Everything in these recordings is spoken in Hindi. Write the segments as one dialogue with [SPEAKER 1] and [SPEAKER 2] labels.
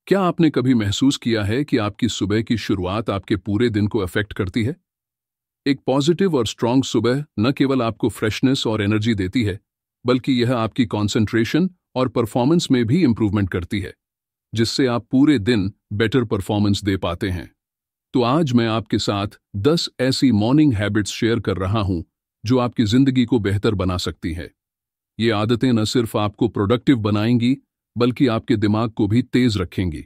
[SPEAKER 1] क्या आपने कभी महसूस किया है कि आपकी सुबह की शुरुआत आपके पूरे दिन को अफेक्ट करती है? एक पॉजिटिव और स्ट्रांग सुबह न केवल आपको फ्रेशनेस और एनर्जी देती है, बल्कि यह आपकी कंसंट्रेशन और परफॉर्मेंस में भी इंप्रूवमेंट करती है, जिससे आप पूरे दिन बेटर परफॉर्मेंस दे पाते हैं। तो आज मैं आपके साथ 10 ऐसी मॉर्निंग हैबिट्स शेयर कर रहा हूं जो आपकी जिंदगी को बेहतर बना सकती है। ये आदतें न सिर्फ आपको प्रोडक्टिव बनाएंगी, बल्कि आपके दिमाग को भी तेज रखेंगी।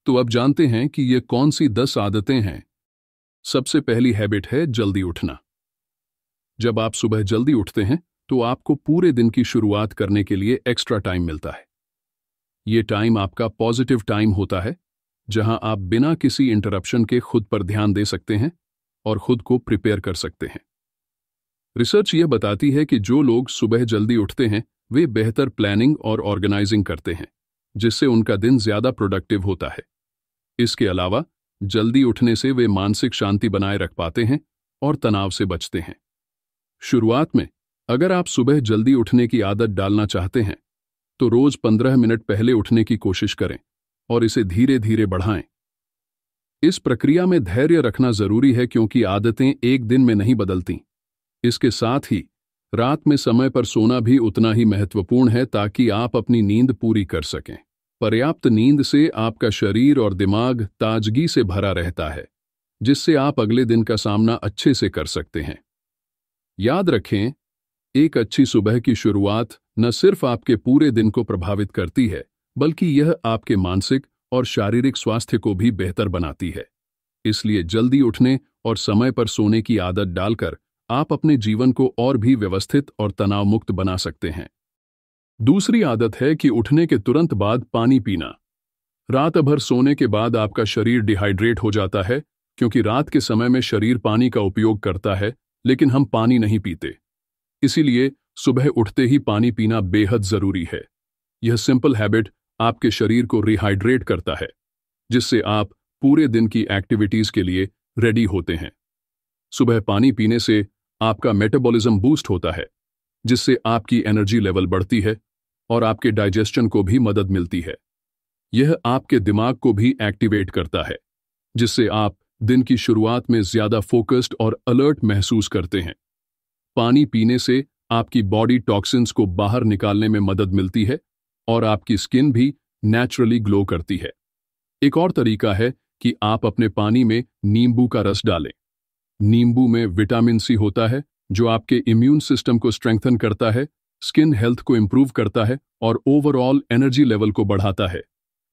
[SPEAKER 1] तो अब जानते हैं कि ये कौन सी 10 आदतें हैं। सबसे पहली हैबिट है जल्दी उठना। जब आप सुबह जल्दी उठते हैं तो आपको पूरे दिन की शुरुआत करने के लिए एक्स्ट्रा टाइम मिलता है। ये टाइम आपका पॉजिटिव टाइम होता है, जहां आप बिना किसी इंटरप्शन के खुद पर ध्यान दे सकते हैं और खुद को प्रिपेयर कर सकते हैं। रिसर्च यह बताती है कि जो लोग सुबह जल्दी उठते हैं वे बेहतर प्लानिंग और ऑर्गेनाइजिंग करते हैं, जिससे उनका दिन ज्यादा प्रोडक्टिव होता है। इसके अलावा जल्दी उठने से वे मानसिक शांति बनाए रख पाते हैं और तनाव से बचते हैं। शुरुआत में अगर आप सुबह जल्दी उठने की आदत डालना चाहते हैं तो रोज 15 मिनट पहले उठने की कोशिश करें और इसे धीरे धीरे बढ़ाएं। इस प्रक्रिया में धैर्य रखना जरूरी है, क्योंकि आदतें एक दिन में नहीं बदलती। इसके साथ ही रात में समय पर सोना भी उतना ही महत्वपूर्ण है, ताकि आप अपनी नींद पूरी कर सकें। पर्याप्त नींद से आपका शरीर और दिमाग ताजगी से भरा रहता है, जिससे आप अगले दिन का सामना अच्छे से कर सकते हैं। याद रखें, एक अच्छी सुबह की शुरुआत न सिर्फ आपके पूरे दिन को प्रभावित करती है, बल्कि यह आपके मानसिक और शारीरिक स्वास्थ्य को भी बेहतर बनाती है। इसलिए जल्दी उठने और समय पर सोने की आदत डालकर आप अपने जीवन को और भी व्यवस्थित और तनाव मुक्त बना सकते हैं। दूसरी आदत है कि उठने के तुरंत बाद पानी पीना। रात भर सोने के बाद आपका शरीर डिहाइड्रेट हो जाता है, क्योंकि रात के समय में शरीर पानी का उपयोग करता है, लेकिन हम पानी नहीं पीते। इसीलिए सुबह उठते ही पानी पीना बेहद जरूरी है। यह सिंपल हैबिट आपके शरीर को रिहाइड्रेट करता है, जिससे आप पूरे दिन की एक्टिविटीज के लिए रेडी होते हैं। सुबह पानी पीने से आपका मेटाबॉलिज्म बूस्ट होता है, जिससे आपकी एनर्जी लेवल बढ़ती है और आपके डाइजेशन को भी मदद मिलती है। यह आपके दिमाग को भी एक्टिवेट करता है, जिससे आप दिन की शुरुआत में ज्यादा फोकस्ड और अलर्ट महसूस करते हैं। पानी पीने से आपकी बॉडी टॉक्सिन्स को बाहर निकालने में मदद मिलती है और आपकी स्किन भी नेचुरली ग्लो करती है। एक और तरीका है कि आप अपने पानी में नींबू का रस डालें। नींबू में विटामिन सी होता है, जो आपके इम्यून सिस्टम को स्ट्रेंथन करता है, स्किन हेल्थ को इंप्रूव करता है और ओवरऑल एनर्जी लेवल को बढ़ाता है।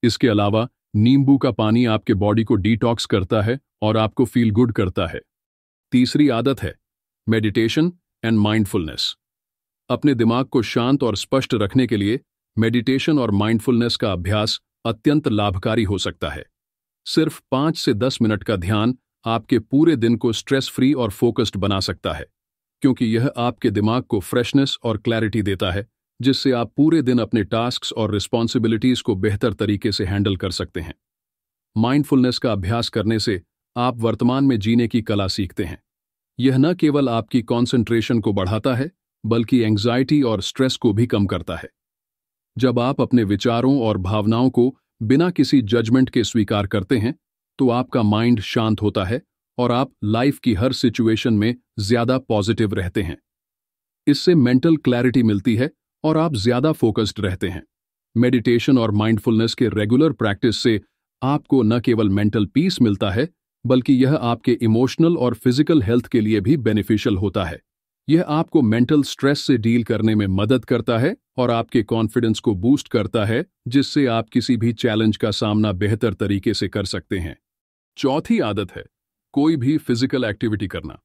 [SPEAKER 1] इसके अलावा नींबू का पानी आपके बॉडी को डिटॉक्स करता है और आपको फील गुड करता है। तीसरी आदत है मेडिटेशन एंड माइंडफुलनेस। अपने दिमाग को शांत और स्पष्ट रखने के लिए मेडिटेशन और माइंडफुलनेस का अभ्यास अत्यंत लाभकारी हो सकता है। सिर्फ 5 से 10 मिनट का ध्यान आपके पूरे दिन को स्ट्रेस फ्री और फोकस्ड बना सकता है, क्योंकि यह आपके दिमाग को फ्रेशनेस और क्लैरिटी देता है, जिससे आप पूरे दिन अपने टास्क्स और रिस्पॉन्सिबिलिटीज को बेहतर तरीके से हैंडल कर सकते हैं। माइंडफुलनेस का अभ्यास करने से आप वर्तमान में जीने की कला सीखते हैं। यह न केवल आपकी कॉन्सेंट्रेशन को बढ़ाता है, बल्कि एंग्जाइटी और स्ट्रेस को भी कम करता है। जब आप अपने विचारों और भावनाओं को बिना किसी जजमेंट के स्वीकार करते हैं, तो आपका माइंड शांत होता है और आप लाइफ की हर सिचुएशन में ज्यादा पॉजिटिव रहते हैं। इससे मेंटल क्लैरिटी मिलती है और आप ज्यादा फोकस्ड रहते हैं। मेडिटेशन और माइंडफुलनेस के रेगुलर प्रैक्टिस से आपको न केवल मेंटल पीस मिलता है, बल्कि यह आपके इमोशनल और फिजिकल हेल्थ के लिए भी बेनिफिशियल होता है। यह आपको मेंटल स्ट्रेस से डील करने में मदद करता है और आपके कॉन्फिडेंस को बूस्ट करता है, जिससे आप किसी भी चैलेंज का सामना बेहतर तरीके से कर सकते हैं। चौथी आदत है कोई भी फिजिकल एक्टिविटी करना।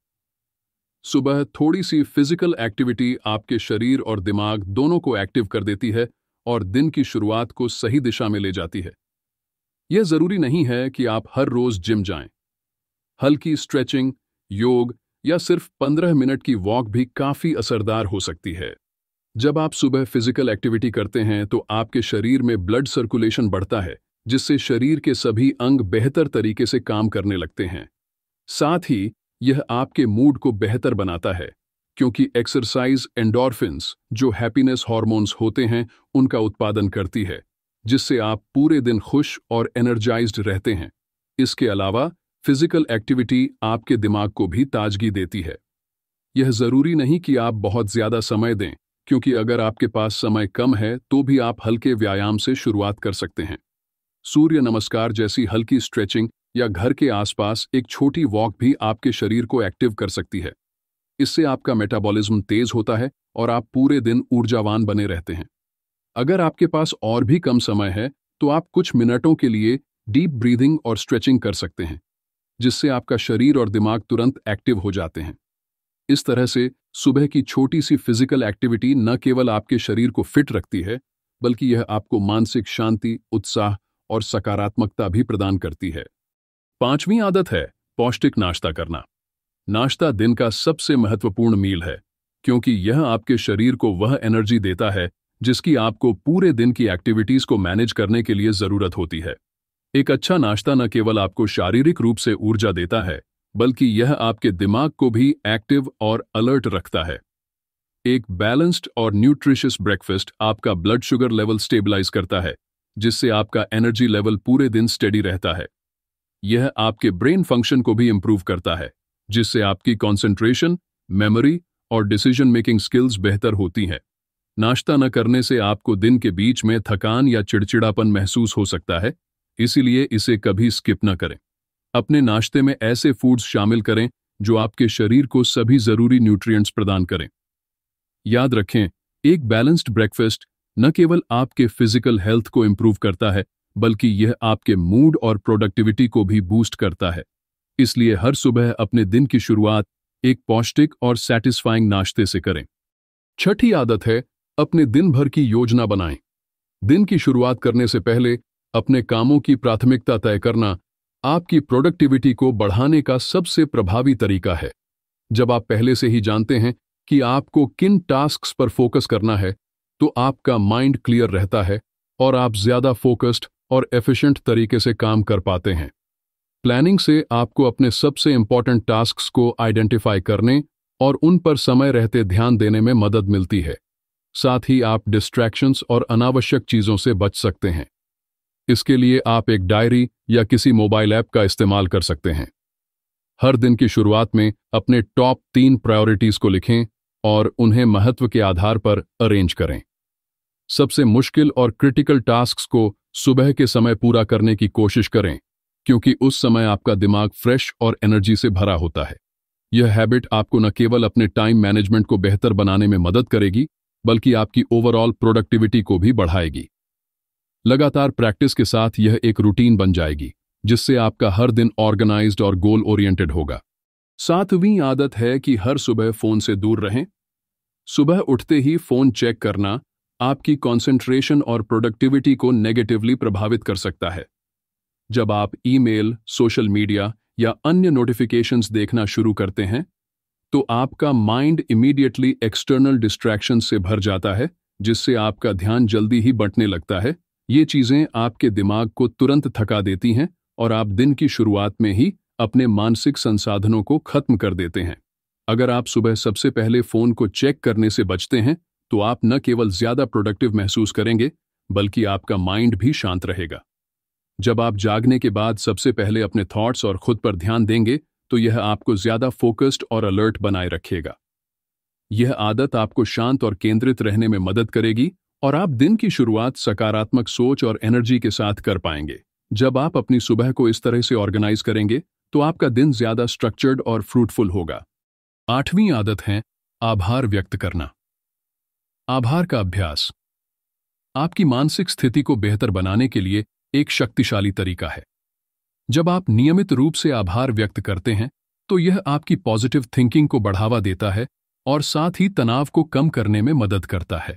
[SPEAKER 1] सुबह थोड़ी सी फिजिकल एक्टिविटी आपके शरीर और दिमाग दोनों को एक्टिव कर देती है और दिन की शुरुआत को सही दिशा में ले जाती है। यह जरूरी नहीं है कि आप हर रोज जिम जाएं। हल्की स्ट्रेचिंग, योग या सिर्फ 15 मिनट की वॉक भी काफी असरदार हो सकती है। जब आप सुबह फिजिकल एक्टिविटी करते हैं तो आपके शरीर में ब्लड सर्कुलेशन बढ़ता है, जिससे शरीर के सभी अंग बेहतर तरीके से काम करने लगते हैं। साथ ही यह आपके मूड को बेहतर बनाता है, क्योंकि एक्सरसाइज एंडोर्फिन्स, जो हैप्पीनेस हार्मोन्स होते हैं, उनका उत्पादन करती है, जिससे आप पूरे दिन खुश और एनर्जाइज्ड रहते हैं। इसके अलावा फिजिकल एक्टिविटी आपके दिमाग को भी ताजगी देती है। यह जरूरी नहीं कि आप बहुत ज्यादा समय दें, क्योंकि अगर आपके पास समय कम है तो भी आप हल्के व्यायाम से शुरुआत कर सकते हैं। सूर्य नमस्कार जैसी हल्की स्ट्रेचिंग या घर के आसपास एक छोटी वॉक भी आपके शरीर को एक्टिव कर सकती है। इससे आपका मेटाबॉलिज्म तेज होता है और आप पूरे दिन ऊर्जावान बने रहते हैं। अगर आपके पास और भी कम समय है तो आप कुछ मिनटों के लिए डीप ब्रीदिंग और स्ट्रेचिंग कर सकते हैं, जिससे आपका शरीर और दिमाग तुरंत एक्टिव हो जाते हैं। इस तरह से सुबह की छोटी सी फिजिकल एक्टिविटी न केवल आपके शरीर को फिट रखती है, बल्कि यह आपको मानसिक शांति, उत्साह और सकारात्मकता भी प्रदान करती है। 5वीं आदत है पौष्टिक नाश्ता करना। नाश्ता दिन का सबसे महत्वपूर्ण मील है, क्योंकि यह आपके शरीर को वह एनर्जी देता है जिसकी आपको पूरे दिन की एक्टिविटीज को मैनेज करने के लिए जरूरत होती है। एक अच्छा नाश्ता न केवल आपको शारीरिक रूप से ऊर्जा देता है, बल्कि यह आपके दिमाग को भी एक्टिव और अलर्ट रखता है। एक बैलेंस्ड और न्यूट्रिशियस ब्रेकफास्ट आपका ब्लड शुगर लेवल स्टेबलाइज करता है, जिससे आपका एनर्जी लेवल पूरे दिन स्टेडी रहता है। यह आपके ब्रेन फंक्शन को भी इंप्रूव करता है, जिससे आपकी कंसंट्रेशन, मेमोरी और डिसीजन मेकिंग स्किल्स बेहतर होती हैं। नाश्ता न करने से आपको दिन के बीच में थकान या चिड़चिड़ापन महसूस हो सकता है, इसीलिए इसे कभी स्किप न करें। अपने नाश्ते में ऐसे फूड्स शामिल करें जो आपके शरीर को सभी जरूरी न्यूट्रिएंट्स प्रदान करें। याद रखें, एक बैलेंस्ड ब्रेकफास्ट न केवल आपके फिजिकल हेल्थ को इंप्रूव करता है, बल्कि यह आपके मूड और प्रोडक्टिविटी को भी बूस्ट करता है। इसलिए हर सुबह अपने दिन की शुरुआत एक पौष्टिक और सैटिस्फाइंग नाश्ते से करें। 6ठी आदत है अपने दिन भर की योजना बनाएं। दिन की शुरुआत करने से पहले अपने कामों की प्राथमिकता तय करना आपकी प्रोडक्टिविटी को बढ़ाने का सबसे प्रभावी तरीका है। जब आप पहले से ही जानते हैं कि आपको किन टास्क्स पर फोकस करना है, तो आपका माइंड क्लियर रहता है और आप ज्यादा फोकस्ड और एफिशिएंट तरीके से काम कर पाते हैं। प्लानिंग से आपको अपने सबसे इंपॉर्टेंट टास्क्स को आइडेंटिफाई करने और उन पर समय रहते ध्यान देने में मदद मिलती है। साथ ही आप डिस्ट्रैक्शंस और अनावश्यक चीजों से बच सकते हैं। इसके लिए आप एक डायरी या किसी मोबाइल ऐप का इस्तेमाल कर सकते हैं। हर दिन की शुरुआत में अपने टॉप 3 प्रायोरिटीज को लिखें और उन्हें महत्व के आधार पर अरेंज करें। सबसे मुश्किल और क्रिटिकल टास्क्स को सुबह के समय पूरा करने की कोशिश करें, क्योंकि उस समय आपका दिमाग फ्रेश और एनर्जी से भरा होता है। यह हैबिट आपको न केवल अपने टाइम मैनेजमेंट को बेहतर बनाने में मदद करेगी, बल्कि आपकी ओवरऑल प्रोडक्टिविटी को भी बढ़ाएगी। लगातार प्रैक्टिस के साथ यह एक रूटीन बन जाएगी, जिससे आपका हर दिन ऑर्गेनाइज्ड और गोल ओरिएंटेड होगा। 7वीं आदत है कि हर सुबह फोन से दूर रहें। सुबह उठते ही फोन चेक करना आपकी कंसंट्रेशन और प्रोडक्टिविटी को नेगेटिवली प्रभावित कर सकता है। जब आप ईमेल, सोशल मीडिया या अन्य नोटिफिकेशंस देखना शुरू करते हैं, तो आपका माइंड इमीडिएटली एक्सटर्नल डिस्ट्रैक्शन से भर जाता है, जिससे आपका ध्यान जल्दी ही बंटने लगता है। ये चीजें आपके दिमाग को तुरंत थका देती हैं और आप दिन की शुरुआत में ही अपने मानसिक संसाधनों को खत्म कर देते हैं। अगर आप सुबह सबसे पहले फोन को चेक करने से बचते हैं, तो आप न केवल ज्यादा प्रोडक्टिव महसूस करेंगे, बल्कि आपका माइंड भी शांत रहेगा। जब आप जागने के बाद सबसे पहले अपने थॉट्स और खुद पर ध्यान देंगे, तो यह आपको ज्यादा फोकस्ड और अलर्ट बनाए रखेगा। यह आदत आपको शांत और केंद्रित रहने में मदद करेगी और आप दिन की शुरुआत सकारात्मक सोच और एनर्जी के साथ कर पाएंगे। जब आप अपनी सुबह को इस तरह से ऑर्गेनाइज करेंगे, तो आपका दिन ज्यादा स्ट्रक्चर्ड और फ्रूटफुल होगा। 8वीं आदत है आभार व्यक्त करना। आभार का अभ्यास आपकी मानसिक स्थिति को बेहतर बनाने के लिए एक शक्तिशाली तरीका है। जब आप नियमित रूप से आभार व्यक्त करते हैं, तो यह आपकी पॉजिटिव थिंकिंग को बढ़ावा देता है और साथ ही तनाव को कम करने में मदद करता है।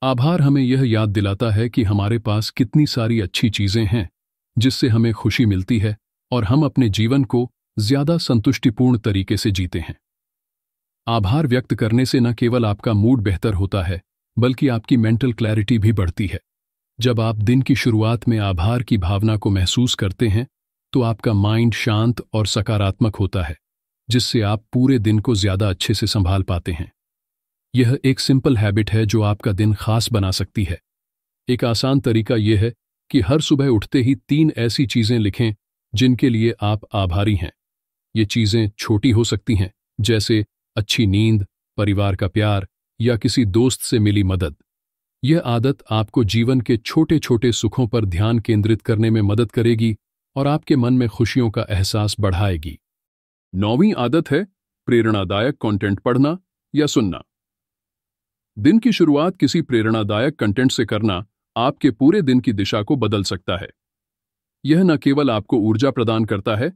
[SPEAKER 1] आभार हमें यह याद दिलाता है कि हमारे पास कितनी सारी अच्छी चीजें हैं जिससे हमें खुशी मिलती है और हम अपने जीवन को ज्यादा संतुष्टिपूर्ण तरीके से जीते हैं। आभार व्यक्त करने से न केवल आपका मूड बेहतर होता है, बल्कि आपकी मेंटल क्लैरिटी भी बढ़ती है। जब आप दिन की शुरुआत में आभार की भावना को महसूस करते हैं, तो आपका माइंड शांत और सकारात्मक होता है, जिससे आप पूरे दिन को ज्यादा अच्छे से संभाल पाते हैं। यह एक सिंपल हैबिट है जो आपका दिन खास बना सकती है। एक आसान तरीका यह है कि हर सुबह उठते ही 3 ऐसी चीजें लिखें जिनके लिए आप आभारी हैं। ये चीजें छोटी हो सकती हैं, जैसे अच्छी नींद, परिवार का प्यार या किसी दोस्त से मिली मदद। यह आदत आपको जीवन के छोटे छोटे सुखों पर ध्यान केंद्रित करने में मदद करेगी और आपके मन में खुशियों का एहसास बढ़ाएगी। 9वीं आदत है प्रेरणादायक कंटेंट पढ़ना या सुनना। दिन की शुरुआत किसी प्रेरणादायक कंटेंट से करना आपके पूरे दिन की दिशा को बदल सकता है। यह न केवल आपको ऊर्जा प्रदान करता है,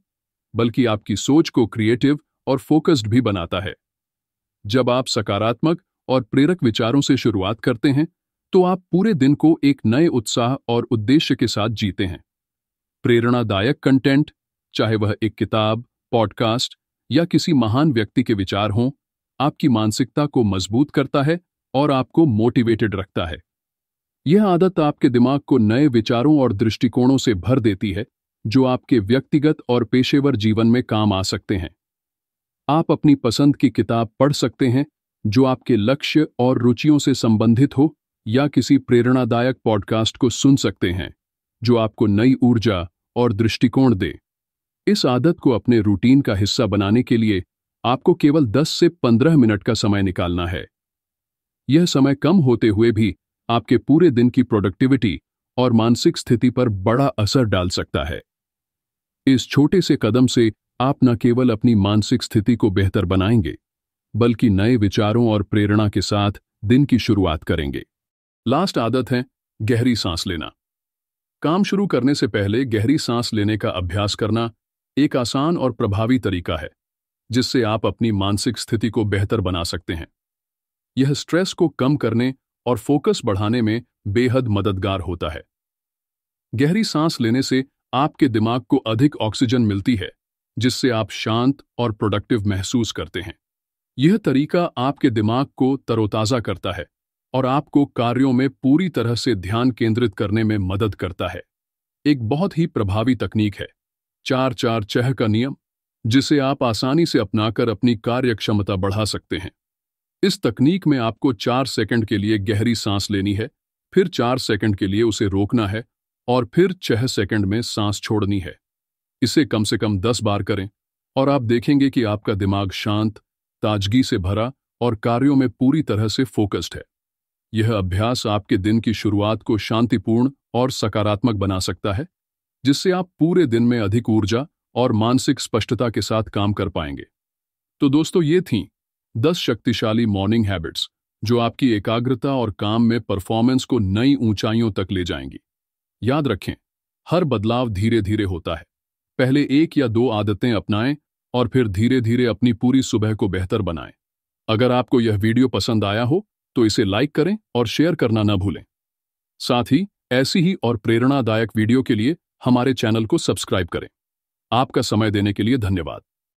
[SPEAKER 1] बल्कि आपकी सोच को क्रिएटिव और फोकस्ड भी बनाता है। जब आप सकारात्मक और प्रेरक विचारों से शुरुआत करते हैं, तो आप पूरे दिन को एक नए उत्साह और उद्देश्य के साथ जीते हैं। प्रेरणादायक कंटेंट, चाहे वह एक किताब, पॉडकास्ट या किसी महान व्यक्ति के विचार हों, आपकी मानसिकता को मजबूत करता है और आपको मोटिवेटेड रखता है। यह आदत आपके दिमाग को नए विचारों और दृष्टिकोणों से भर देती है, जो आपके व्यक्तिगत और पेशेवर जीवन में काम आ सकते हैं। आप अपनी पसंद की किताब पढ़ सकते हैं जो आपके लक्ष्य और रुचियों से संबंधित हो, या किसी प्रेरणादायक पॉडकास्ट को सुन सकते हैं जो आपको नई ऊर्जा और दृष्टिकोण दे। इस आदत को अपने रूटीन का हिस्सा बनाने के लिए आपको केवल 10 से 15 मिनट का समय निकालना है। यह समय कम होते हुए भी आपके पूरे दिन की प्रोडक्टिविटी और मानसिक स्थिति पर बड़ा असर डाल सकता है। इस छोटे से कदम से आप न केवल अपनी मानसिक स्थिति को बेहतर बनाएंगे, बल्कि नए विचारों और प्रेरणा के साथ दिन की शुरुआत करेंगे। लास्ट आदत है गहरी सांस लेना। काम शुरू करने से पहले गहरी सांस लेने का अभ्यास करना एक आसान और प्रभावी तरीका है, जिससे आप अपनी मानसिक स्थिति को बेहतर बना सकते हैं। यह स्ट्रेस को कम करने और फोकस बढ़ाने में बेहद मददगार होता है। गहरी सांस लेने से आपके दिमाग को अधिक ऑक्सीजन मिलती है, जिससे आप शांत और प्रोडक्टिव महसूस करते हैं। यह तरीका आपके दिमाग को तरोताजा करता है और आपको कार्यों में पूरी तरह से ध्यान केंद्रित करने में मदद करता है। एक बहुत ही प्रभावी तकनीक है 4-4-6 का नियम, जिसे आप आसानी से अपनाकर अपनी कार्यक्षमता बढ़ा सकते हैं। इस तकनीक में आपको 4 सेकंड के लिए गहरी सांस लेनी है, फिर 4 सेकंड के लिए उसे रोकना है और फिर 6 सेकंड में सांस छोड़नी है। इसे कम से कम 10 बार करें और आप देखेंगे कि आपका दिमाग शांत, ताजगी से भरा और कार्यों में पूरी तरह से फोकस्ड है। यह अभ्यास आपके दिन की शुरुआत को शांतिपूर्ण और सकारात्मक बना सकता है, जिससे आप पूरे दिन में अधिक ऊर्जा और मानसिक स्पष्टता के साथ काम कर पाएंगे। तो दोस्तों, ये थीं 10 शक्तिशाली मॉर्निंग हैबिट्स जो आपकी एकाग्रता और काम में परफॉर्मेंस को नई ऊंचाइयों तक ले जाएंगी। याद रखें, हर बदलाव धीरे धीरे होता है। पहले 1 या 2 आदतें अपनाएं और फिर धीरे धीरे अपनी पूरी सुबह को बेहतर बनाएं। अगर आपको यह वीडियो पसंद आया हो तो इसे लाइक करें और शेयर करना न भूलें। साथ ही ऐसी ही और प्रेरणादायक वीडियो के लिए हमारे चैनल को सब्सक्राइब करें। आपका समय देने के लिए धन्यवाद।